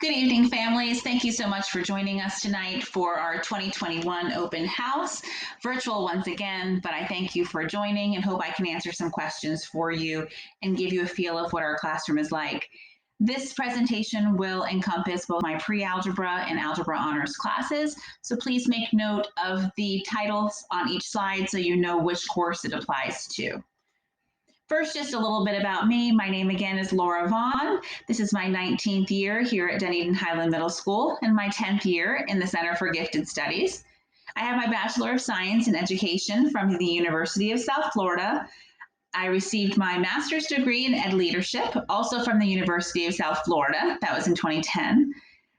Good evening, families. Thank you so much for joining us tonight for our 2021 open house. Virtual once again, but I thank you for joining and hope I can answer some questions for you and give you a feel of what our classroom is like. This presentation will encompass both my pre-algebra and algebra honors classes, so please make note of the titles on each slide so you know which course it applies to. First, just a little bit about me. My name again is Laura Vaughan. This is my 19th year here at Dunedin Highland Middle School and my 10th year in the Center for Gifted Studies. I have my Bachelor of Science in Education from the University of South Florida. I received my master's degree in Ed Leadership, also from the University of South Florida. That was in 2010.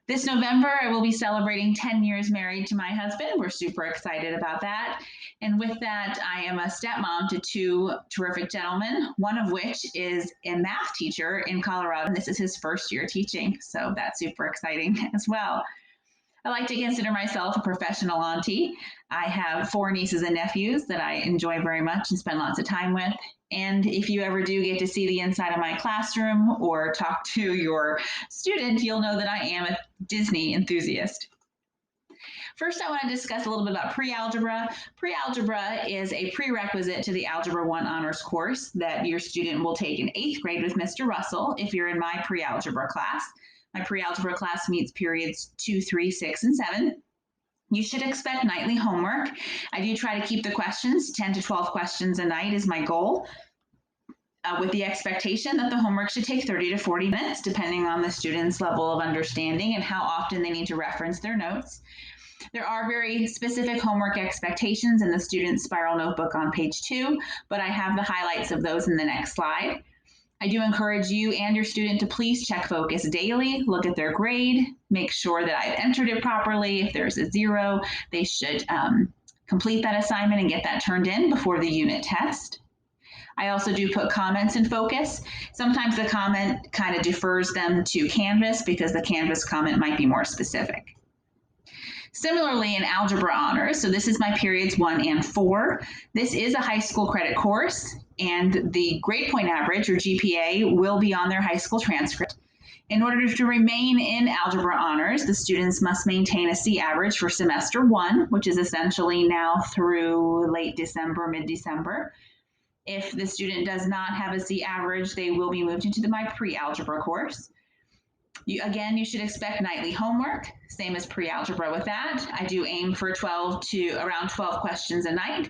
This November, I will be celebrating 10 years married to my husband. We're super excited about that. And with that, I am a stepmom to two terrific gentlemen, one of which is a math teacher in Colorado, and this is his first year teaching. So that's super exciting as well. I like to consider myself a professional auntie. I have 4 nieces and nephews that I enjoy very much and spend lots of time with. And if you ever do get to see the inside of my classroom or talk to your student, you'll know that I am a Disney enthusiast. First, I want to discuss a little bit about pre-algebra. Pre-algebra is a prerequisite to the Algebra 1 honors course that your student will take in 8th grade with Mr. Russell if you're in my pre-algebra class. My pre-algebra class meets periods 2, 3, 6, and 7. You should expect nightly homework. I do try to keep the questions, 10 to 12 questions a night is my goal, with the expectation that the homework should take 30 to 40 minutes, depending on the student's level of understanding and how often they need to reference their notes. There are very specific homework expectations in the student's spiral notebook on page 2, but I have the highlights of those in the next slide. I do encourage you and your student to please check focus daily, look at their grade, make sure that I've entered it properly. If there's a 0, they should complete that assignment and get that turned in before the unit test. I also do put comments in focus. Sometimes the comment kind of defers them to Canvas because the Canvas comment might be more specific. Similarly, in Algebra Honors, so this is my periods 1 and 4. This is a high school credit course, and the grade point average, or GPA, will be on their high school transcript. In order to remain in Algebra Honors, the students must maintain a C average for semester 1, which is essentially now through late December, mid-December. If the student does not have a C average, they will be moved into my pre-algebra course. Again, you should expect nightly homework, same as pre-algebra with that. I do aim for around 12 questions a night,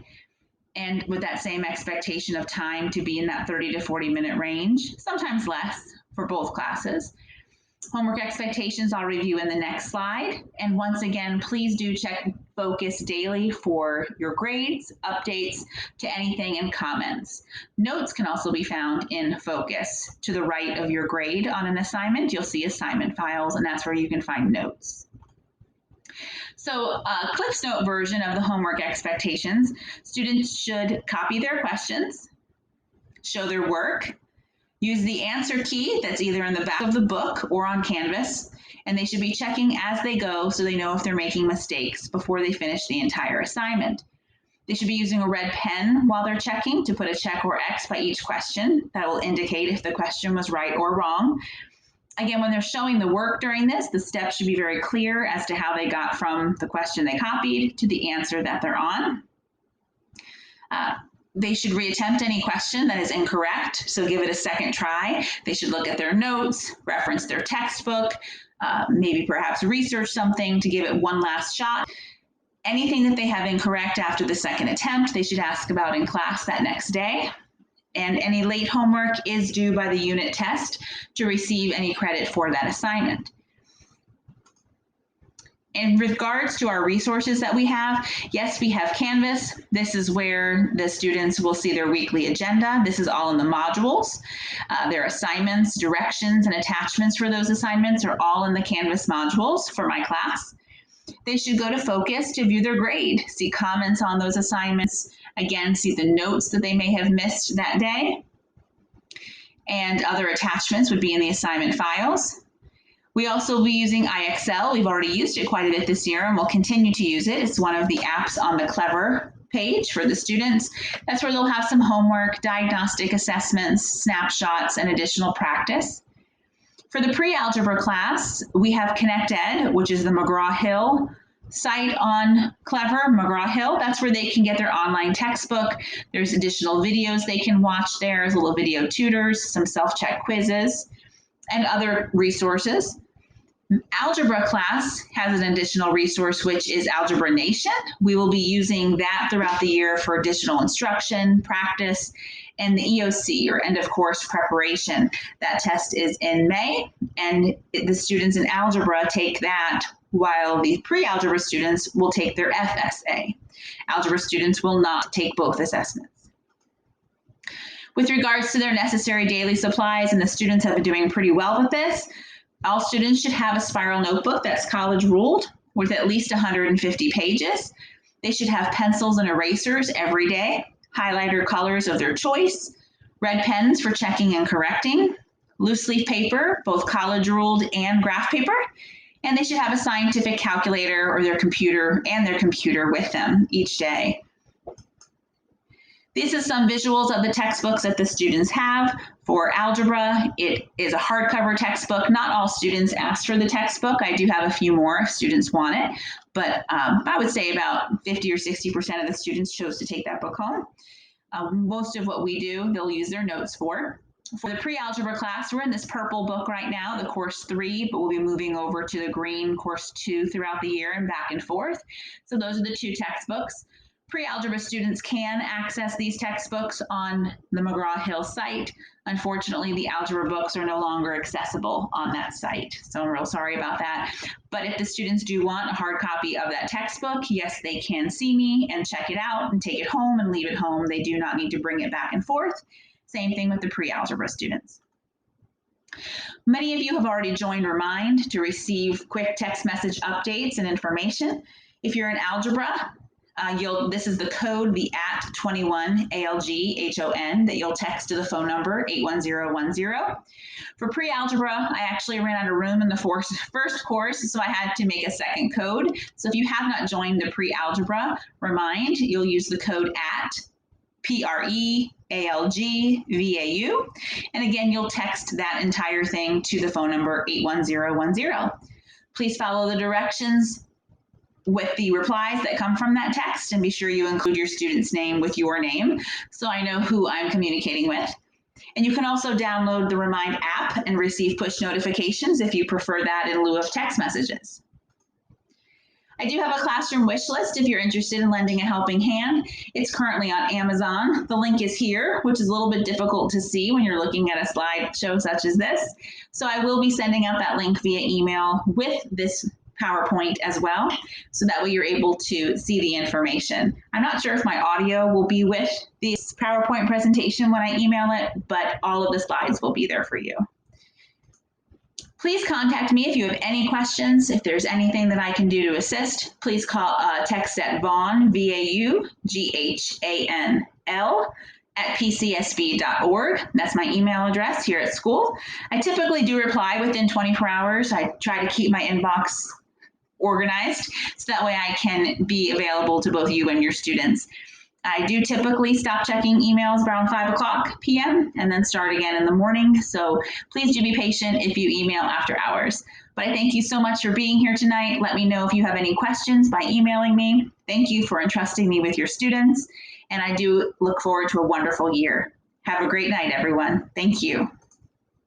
and with that same expectation of time to be in that 30 to 40 minute range, sometimes less for both classes. Homework expectations I'll review in the next slide. And once again, please do check focus daily for your grades, updates to anything, and comments. Notes can also be found in focus. To the right of your grade on an assignment, you'll see assignment files, and that's where you can find notes. So a Cliff's Note version of the homework expectations, students should copy their questions, show their work, use the answer key that's either in the back of the book or on Canvas, and they should be checking as they go so they know if they're making mistakes before they finish the entire assignment. They should be using a red pen while they're checking to put a check or X by each question. That will indicate if the question was right or wrong. Again, when they're showing the work during this, the steps should be very clear as to how they got from the question they copied to the answer that they're on. They should reattempt any question that is incorrect, so give it a second try. They should look at their notes, reference their textbook, maybe perhaps research something to give it one last shot. Anything that they have incorrect after the second attempt, they should ask about in class that next day. And any late homework is due by the unit test to receive any credit for that assignment. In regards to our resources that we have, yes, we have Canvas. This is where the students will see their weekly agenda. This is all in the modules. Their assignments, directions, and attachments for those assignments are all in the Canvas modules for my class. They should go to Focus to view their grade, see comments on those assignments, again, see the notes that they may have missed that day. And other attachments would be in the assignment files. We also will be using IXL. We've already used it quite a bit this year and we'll continue to use it. It's one of the apps on the Clever page for the students. That's where they'll have some homework, diagnostic assessments, snapshots, and additional practice. For the pre-algebra class, we have ConnectEd, which is the McGraw-Hill site on Clever, McGraw-Hill. That's where they can get their online textbook. There's additional videos they can watch there, there's little video tutors, some self-check quizzes, and other resources. Algebra class has an additional resource, which is Algebra Nation. We will be using that throughout the year for additional instruction, practice, and the EOC, or end of course preparation. That test is in May, and the students in algebra take that, while the pre-algebra students will take their FSA. Algebra students will not take both assessments. With regards to their necessary daily supplies, and the students have been doing pretty well with this, all students should have a spiral notebook that's college ruled with at least 150 pages. They should have pencils and erasers every day, highlighter colors of their choice, red pens for checking and correcting, loose leaf paper, both college ruled and graph paper, and they should have a scientific calculator or their computer with them each day. These are some visuals of the textbooks that the students have. For algebra, it is a hardcover textbook. Not all students ask for the textbook. I do have a few more if students want it, but I would say about 50 or 60% of the students chose to take that book home. Most of what we do, they'll use their notes for. For the pre-algebra class, we're in this purple book right now, the course 3, but we'll be moving over to the green course 2 throughout the year and back and forth. So those are the 2 textbooks. Pre-algebra students can access these textbooks on the McGraw-Hill site. Unfortunately, the algebra books are no longer accessible on that site, so I'm real sorry about that. But if the students do want a hard copy of that textbook, yes, they can see me and check it out and take it home and leave it home. They do not need to bring it back and forth. Same thing with the pre-algebra students. Many of you have already joined Remind to receive quick text message updates and information. If you're in algebra, this is the code, the @21 ALGHON, that you'll text to the phone number 81010. For pre-algebra, I actually ran out of room in the first course, so I had to make a second code. So if you have not joined the pre-algebra Remind, you'll use the code PREALGVAU. And again, you'll text that entire thing to the phone number 81010. Please follow the directions with the replies that come from that text, and be sure you include your student's name with your name so I know who I'm communicating with. And you can also download the Remind app and receive push notifications if you prefer that in lieu of text messages. I do have a classroom wish list if you're interested in lending a helping hand. It's currently on Amazon. The link is here, which is a little bit difficult to see when you're looking at a slideshow such as this. So I will be sending out that link via email with this PowerPoint as well, so that way you're able to see the information. I'm not sure if my audio will be with this PowerPoint presentation when I email it, but all of the slides will be there for you. Please contact me if you have any questions. If there's anything that I can do to assist, please text at Vaughan, VAUGHANL, @pcsb.org. That's my email address here at school. I typically do reply within 24 hours. I try to keep my inbox organized so that way I can be available to both you and your students. I do typically stop checking emails around 5 p.m. and then start again in the morning. So please do be patient if you email after hours. But I thank you so much for being here tonight. Let me know if you have any questions by emailing me. Thank you for entrusting me with your students. And I do look forward to a wonderful year. Have a great night, everyone. Thank you.